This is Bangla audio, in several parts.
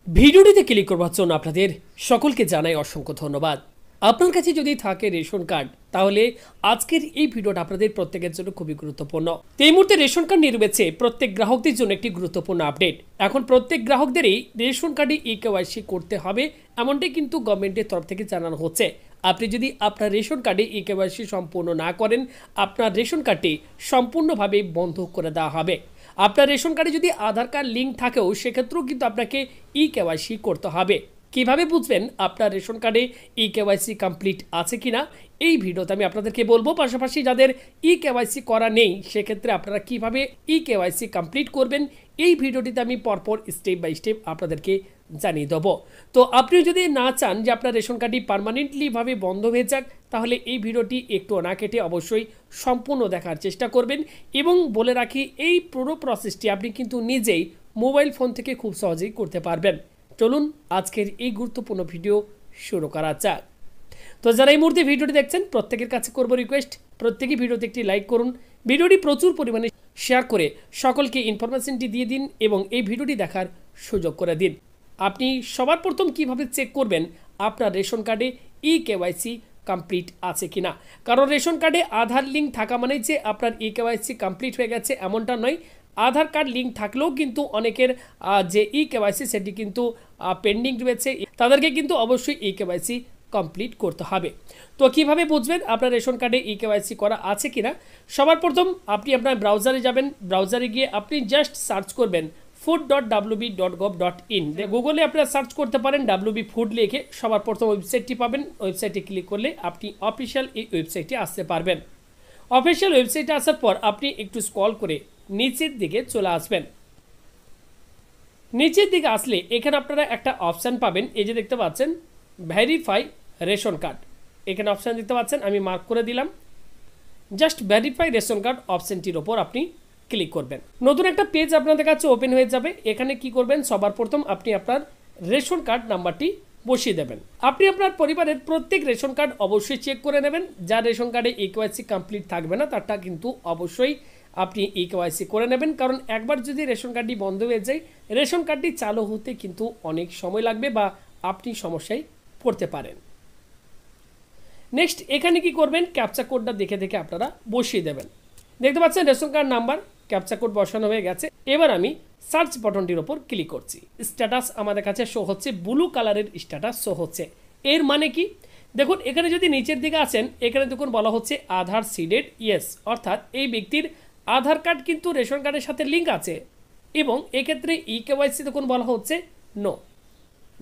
ভিডিওটিতে ক্লিক করবার জন্য আপনাদের সকলকে জানাই অসংখ্য ধন্যবাদ। আপনার কাছে যদি থাকে রেশন কার্ড তাহলে আজকের এই ভিডিওটা আপনাদের প্রত্যেকের জন্য খুবই গুরুত্বপূর্ণ। এই মুহূর্তে রেশন কার্ড নিয়ে রয়েছে প্রত্যেক গ্রাহকদের জন্য একটি গুরুত্বপূর্ণ আপডেট। এখন প্রত্যেক গ্রাহকদেরই রেশন কার্ডে ekyc করতে হবে এমনটাই কিন্তু গভর্নমেন্টের তরফ থেকে জানানো হচ্ছে। আপনি যদি আপনার রেশন কার্ডে ekyc সম্পূর্ণ না করেন আপনার রেশন কার্ডটি সম্পূর্ণভাবে বন্ধ করে দেওয়া হবে। আপনার রেশন কার্ডে যদি আধার কার্ড লিঙ্ক থাকেও সেক্ষেত্রেও কিন্তু আপনাকে ekyc করতে হবে। কিভাবে বুঝবেন আপনার রেশন কার্ডে ekyc কমপ্লিট আছে কিনা এই ভিডিওতে আমি আপনাদেরকে বলবো। পাশাপাশি যাদের ekyc করা নেই সেক্ষেত্রে আপনারা কিভাবে ekyc কমপ্লিট করবেন এই ভিডিওটিতে আমি পরপর স্টেপ বাই স্টেপ আপনাদেরকে জানিয়ে দেবো। তো আপনি যদি না চান যে আপনার রেশন কার্ডটি পার্মানেন্টলিভাবে বন্ধ হয়ে যাক তাহলে এই ভিডিওটি একটু না কেটে অবশ্যই সম্পূর্ণ দেখার চেষ্টা করবেন। এবং বলে রাখি এই পুরো প্রসেসটি আপনি কিন্তু নিজেই মোবাইল ফোন থেকে খুব সহজেই করতে পারবেন। চলুন আজকের এই গুরুত্বপূর্ণ ভিডিও শুরু করা যাক। তো যারা এই মুহূর্তে ভিডিওটি দেখছেন প্রত্যেকের কাছে করব রিকোয়েস্ট, প্রত্যেকেই ভিডিওতে একটি লাইক করুন, ভিডিওটি প্রচুর পরিমাণে শেয়ার করে সকলকে ইনফরমেশনটি দিয়ে দিন এবং এই ভিডিওটি দেখার সুযোগ করে দিন। আপনি সবার প্রথম কিভাবে চেক করবেন আপনার রেশন কার্ডে ekyc কমপ্লিট আছে কিনা, কারণ রেশন কার্ডে আধার লিঙ্ক থাকা মানে যে আপনার ekyc কমপ্লিট হয়ে গেছে এমনটা নয়। আধার কার্ড লিঙ্ক থাকলেও কিন্তু অনেকের যে ekyc সেটি কিন্তু পেন্ডিং রয়েছে, তাদেরকে কিন্তু অবশ্যই ekyc কমপ্লিট করতে হবে। তো কিভাবে বুঝবেন আপনার রেশন কার্ডে ekyc করা আছে কিনা? সবার প্রথম আপনি আপনার ব্রাউজারে যাবেন, ব্রাউজারে গিয়ে আপনি জাস্ট সার্চ করবেন food.wb.gov.in, গুগলে আপনারা সার্চ করতে পারেন wb ফুড লিখে সবার প্রথম ওয়েবসাইটটি পাবেন। ওয়েবসাইটে ক্লিক করলে আপনি অফিসিয়াল এই ওয়েবসাইটে আসতে পারবেন। অফিসিয়াল ওয়েবসাইটে আসার পর আপনি একটু স্ক্রল করে নিচের দিকে চলে আসবেন। নিচের দিকে আসলে এখানে আপনারা একটা অপশান পাবেন, এই যে দেখতে পাচ্ছেন ভেরিফাই রেশন কার্ড, এখানে অপশান দেখতে পাচ্ছেন, আমি মার্ক করে দিলাম। জাস্ট ভেরিফাই রেশন কার্ড অপশানটির ওপর আপনি ক্লিক করবেন। নতুন একটা পেজ আপনাদের কাছে ওপেন হয়ে যাবে। এখানে কি করবেন, সবার প্রথম আপনি আপনার রেশন কার্ড নাম্বারটি বসিয়ে দেবেন। আপনি আপনার পরিবারের প্রত্যেক রেশন কার্ড অবশ্যই চেক করে নেবেন। যার রেশন কার্ডে ekyc কমপ্লিট থাকবে না তারটা কিন্তু অবশ্যই আপনি ekyc করে নেবেন, কারণ একবার যদি রেশন কার্ডটি বন্ধ হয়ে যায় রেশন কার্ডটি চালু হতে কিন্তু অনেক সময় লাগবে বা আপনি সমস্যায় পড়তে পারেন। নেক্সট এখানে কি করবেন, ক্যাপচা কোডটা দেখে দেখে আপনারা বসিয়ে দেবেন। দেখতে পাচ্ছেন ration card number captcha code বসানো হয়ে গেছে। এবার আমি সার্চ বাটনটির ওপর ক্লিক করছি। স্ট্যাটাস আমাদের কাছে শো হচ্ছে, ব্লু কালারের স্ট্যাটাস শো হচ্ছে। এর মানে কি দেখুন, এখানে যদি নিচের দিকে আসেন এখানে দেখুন বলা হচ্ছে আধার সিডেড ইয়েস, অর্থাৎ এই ব্যক্তির আধার কার্ড কিন্তু রেশন কার্ডের সাথে লিঙ্ক আছে এবং এক্ষেত্রে ekyc দেখুন বলা হচ্ছে নো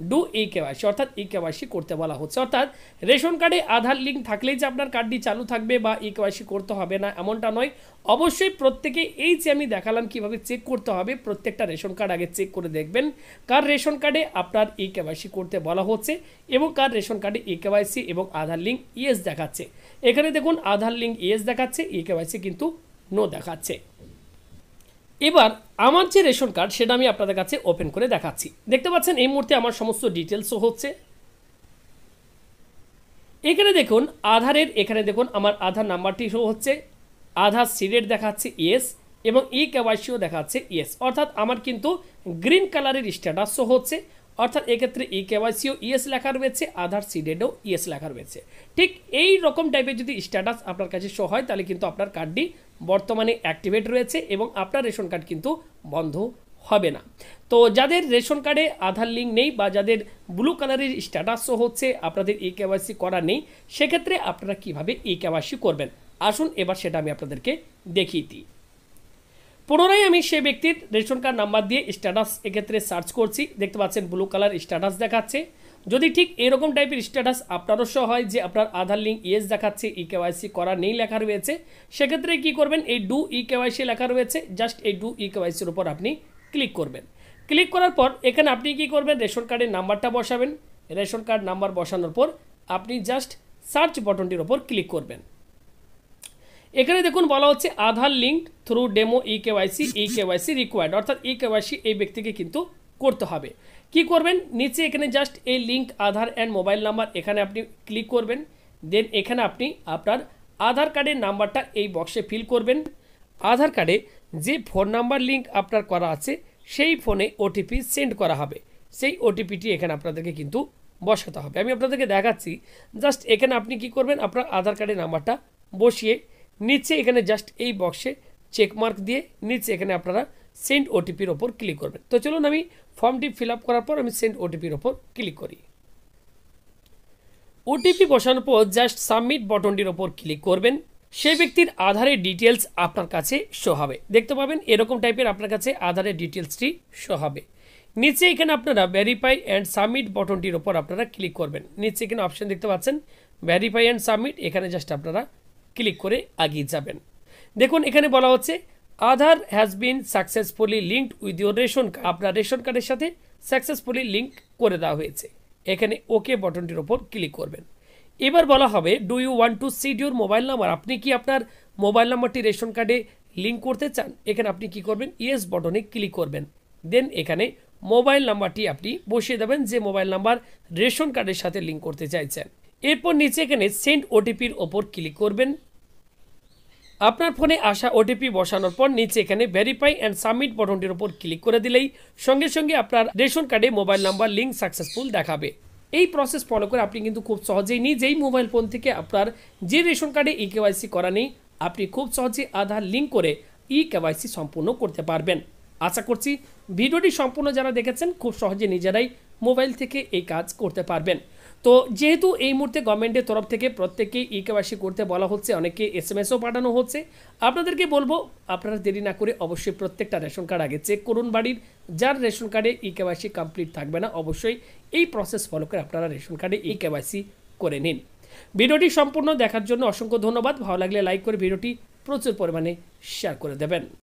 ডু ekyc, অর্থাৎ ekyc করতে বলা হচ্ছে। অর্থাৎ রেশন কার্ডে আধার লিঙ্ক থাকলেই যে আপনার কার্ডটি চালু থাকবে বা ekyc করতে হবে না এমনটা নয়। অবশ্যই প্রত্যেকে এই যে আমি দেখালাম কিভাবে চেক করতে হবে, প্রত্যেকটা রেশন কার্ড আগে চেক করে দেখবেন কার রেশন কার্ডে আপনার ekyc করতে বলা হচ্ছে এবং কার রেশন কার্ডে ekyc এবং আধার লিঙ্ক ইয়েস দেখাচ্ছে। এখানে দেখুন আধার লিঙ্ক ইয়েস দেখাচ্ছে, ekyc কিন্তু নো দেখাচ্ছে। এবার আমার যে রেশন কার্ড সেটা আমি আপনাদের কাছে ওপেন করে দেখাচ্ছি। দেখতে পাচ্ছেন এই মুহূর্তে আমার সমস্ত ডিটেলসও হচ্ছে। এখানে দেখুন আধারের, এখানে দেখুন আমার আধার নাম্বারটি শো হচ্ছে, আধার সিডেড দেখাচ্ছে ইয়েস এবং ekycও দেখাচ্ছে ইয়েস, অর্থাৎ আমার কিন্তু গ্রিন কালারের স্ট্যাটাস শো হচ্ছে। অর্থাৎ এক্ষেত্রে ekycও ইয়েস লেখা রয়েছে, আধার সিডেডও ইয়েস লেখা রয়েছে। ঠিক এই রকম টাইপের যদি স্ট্যাটাস আপনার কাছে শো হয় তাহলে কিন্তু আপনার কার্ডটি বর্তমানে অ্যাক্টিভেট রয়েছে এবং আপনার রেশন কার্ড কিন্তু বন্ধ হবে না। তো যাদের রেশন কার্ডে আধার লিঙ্ক নেই বা যাদের ব্লু কালারের স্ট্যাটাস শো হচ্ছে আপনাদের ekyc করা নেই, সেক্ষেত্রে আপনারা কিভাবে ekyc করবেন আসুন এবার সেটা আমি আপনাদেরকে দেখিয়ে দিই। পুনরায় আমি সে ব্যক্তির রেশন কার্ড নাম্বার দিয়ে স্ট্যাটাস এক্ষেত্রে সার্চ করছি। দেখতে পাচ্ছেন ব্লু কালার স্ট্যাটাস দেখাচ্ছে। যদি ঠিক এরকম টাইপের স্ট্যাটাস আপনারও শো হয় যে আপনার আধার লিঙ্ক ইয়েস দেখাচ্ছে ekyc করা নেই লেখা রয়েছে, সেক্ষেত্রে কি করবেন, এই ডু ekyc লেখা রয়েছে, জাস্ট এই ডু ekyc এর উপর আপনি ক্লিক করবেন। ক্লিক করার পর এখানে আপনি কি করবেন, রেশন কার্ডের নাম্বারটা বসাবেন। রেশন কার্ড নাম্বার বসানোর পর আপনি জাস্ট সার্চ বাটনটির ওপর ক্লিক করবেন। এখানে দেখুন বলা হচ্ছে Aadhaar link through demo ekyc required, অর্থাৎ ekyc এই ব্যক্তিকে কিন্তু করতে হবে। কি করবেন, নিচে এখানে জাস্ট এই link Aadhaar and mobile number এখানে আপনি ক্লিক করবেন। দেন এখানে আপনি আপনার আধার কার্ডের নাম্বারটা এই বক্সে ফিল করবেন। আধার কার্ডে যে ফোন নাম্বার লিঙ্ক আপনার করা আছে সেই ফোনে ওটিপি সেন্ড করা হবে। সেই ওটিপিটি এখানে আপনাদেরকে কিন্তু বসাতে হবে। আমি আপনাদেরকে দেখাচ্ছি। জাস্ট এখানে আপনি কি করবেন, আপনার আধার কার্ডের নাম্বারটা বসিয়ে নিচে এখানে জাস্ট এই বক্সে চেকমার্ক দিয়ে নিচে এখানে আপনারা সেন্ড ওটিপির ওপর ক্লিক করবেন। তো চলুন আমি ফর্মটি ফিল আপ করার পর আমি সেন্ড ওটিপির ওপর ক্লিক করি। ওটিপি বসানোর পর জাস্ট সাবমিট বাটনটির ওপর ক্লিক করবেন। সেই ব্যক্তির আধারের ডিটেলস আপনার কাছে শো হবে। দেখতে পাবেন এরকম টাইপের আপনার কাছে আধারের ডিটেলসটি শো হবে। নিচে এখানে আপনারা ভেরিফাই অ্যান্ড সাবমিট বাটনটির ওপর আপনারা ক্লিক করবেন। নিচে এখানে অপশন দেখতে পাচ্ছেন ভেরিফাই অ্যান্ড সাবমিট, এখানে জাস্ট আপনারা ক্লিক করে এগিয়ে যাবেন। দেখুন এখানে বলা হচ্ছে Aadhaar has been successfully linked with your ration card. আপনার রেশন কার্ডের সাথে সাকসেসফুলি লিঙ্ক করে দেওয়া হয়েছে। এখানে ওকে বাটনটির ওপর ক্লিক করবেন। এবার বলা হবে do you want to seed your mobile number. আপনি কি আপনার মোবাইল নাম্বারটি রেশন কার্ডে লিঙ্ক করতে চান? এখানে আপনি কি করবেন, ইয়েস বাটনে ক্লিক করবেন। দেন এখানে মোবাইল নাম্বারটি আপনি বসিয়ে দেবেন যে মোবাইল নাম্বার রেশন কার্ডের সাথে লিঙ্ক করতে চাইছেন। এরপর নিচে এখানে সেন্ড ওটিপির ওপর ক্লিক করবেন। আপনার ফোনে আসা ওটিপি বসানোর পর নিচে এখানে ভেরিফাই অ্যান্ড সাবমিট বাটনটির উপর ক্লিক করে দিলেই সঙ্গে সঙ্গে আপনার রেশন কার্ডে মোবাইল নাম্বার লিঙ্ক সাকসেসফুল দেখাবে। এই প্রসেস ফলো করে আপনি কিন্তু খুব সহজেই নিজেই মোবাইল ফোন থেকে আপনার যে রেশন কার্ডে ekyc করা নেই আপনি খুব সহজে আধার লিঙ্ক করে ekyc সম্পূর্ণ করতে পারবেন। আশা করছি ভিডিওটি সম্পূর্ণ যারা দেখেছেন খুব সহজে নিজেরাই মোবাইল থেকে এই কাজ করতে পারবেন। তো যেহেতু এই মুহূর্তে গভর্নমেন্টের তরফ থেকে প্রত্যেককে ekyc করতে বলা হচ্ছে, অনেকে SMS ও পাঠানো হচ্ছে, আপনাদেরকে বলবো আপনারা দেরি না করে অবশ্যই প্রত্যেকটা রেশন কার্ড আগে চেক করুন। বাড়ির যার রেশন কার্ডে ekyc কমপ্লিট থাকবে না অবশ্যই এই প্রসেস ফলো করে আপনারা রেশন কার্ডে ekyc করে নিন। ভিডিওটি সম্পূর্ণ দেখার জন্য অসংখ্য ধন্যবাদ। ভালো লাগলে লাইক করে ভিডিওটি প্রচুর পরিমাণে শেয়ার করে দেবেন।